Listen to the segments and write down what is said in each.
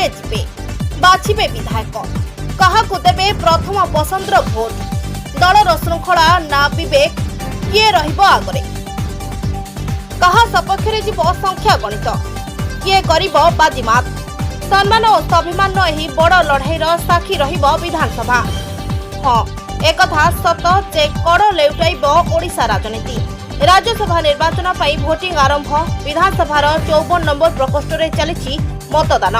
किए जिबे बाछिबे विधायक काहाकु देबे प्रथम पसंदर भोट दलर श्रृंखला ना विवेक किए रहिबो आगरे कहा सपक्षरे जीव संख्या गणित किए करिबो बाजीमात सम्मान और स्वाभिमान एही बड़ लड़ाईर साक्षी रहिबो विधानसभा। हाँ एकथा सत जे कड़ लेउटाइब ओडिशा राजनीति राज्यसभा निर्वाचन पर भोटिंग आरंभ विधानसभार 54 नंबर प्रकोष्ठ में चली मतदान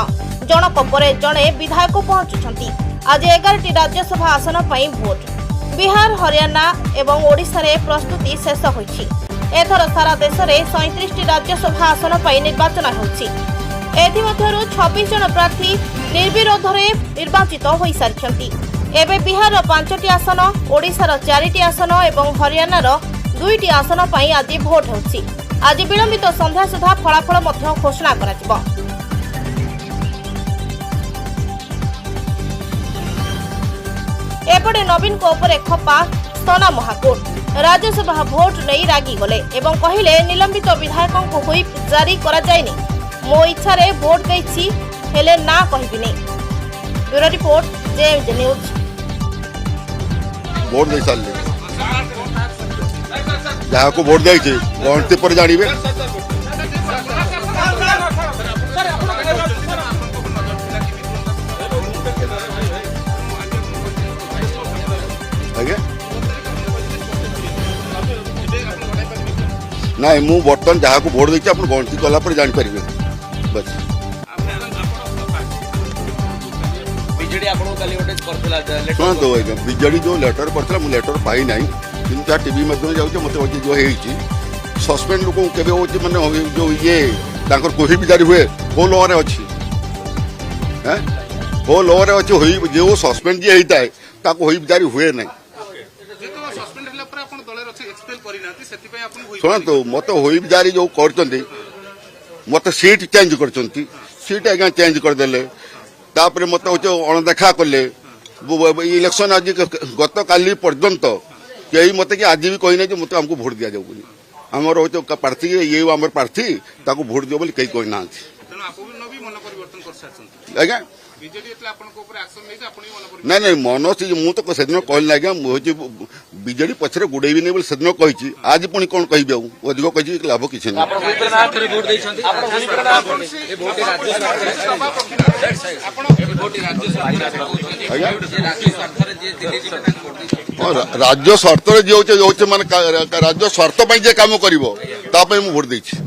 जनक पर जड़े विधायक पहुंचुंट आज 11टी राज्यसभा आसन पर भोट बिहार हरियाणा एवं ओडिशा रे प्रस्तुति शेष होइछि। एथर सारा देश में 37टी राज्यसभा आसन पर निर्वाचन होछि। एथिमध्यरु 26 जन प्रार्थी निर्विरोध निर्वाचित होई सारिछंती। एबे बिहार 5टी आसन ओडिशार 4टी आसन एवं हरियाणार 2टी आसन पर आज भोट होछि। आज विलंबित संध्या सुधा फलाफल मध्य घोषणा कराजिबो। एपटे नवीन को ऊपर खपा सोना महाकोट राज्यसभा भोट नहीं रागी गले एवं कहिले निलंबित विधायकों को हुईप जारी करा जायनी मो इच्छा रे वोट देछि हेले ना कहबिनी। Bureau report JMJ news. Vote दे साले जहाँ को वोट देछि गणति पर जानिबे आगे ना मु बर्तन जहाँ को वोट देछि अपन गणति कला पर जानि परिबे बस। शुणु विजेडी जो लेटर करता मुझे लेटर पाई ना तीन चार टीवी मध्य जाऊँ मत जो सस्पेंड लोक के मैंने जो ये कोई भी जारी हुए वो लॉ रे अच्छी वो लॉ रे अच्छी जो सस्पेंड जी होता है ताको होई जारी हुए ना। शुणु मत होई जारी जो कर मत सीट चेंज कर सीट आज्ञा चेंज करदे तापर मत अणदेखा कले इलेक्शन आज गत काली पर्यंत कई मत कि आज भी कहना जो मत आमको भोट दिया जाऊ आमर हूँ प्रार्थी ये आम प्रार्थी ताको भोट दियो बोली कई कहना आज्ञा ना ना मन से मुझे तो सेदिन कहली आज्ञा मुझे विजेडी पछरे गुड़ेबी नहीं बोली सेदिन कही आज पुणी कौन कह अधिक कही लाभ किसी नहीं। राज्य स्वार्थ जो माने राज्य स्वार्थ जे काम कर भोट देछि।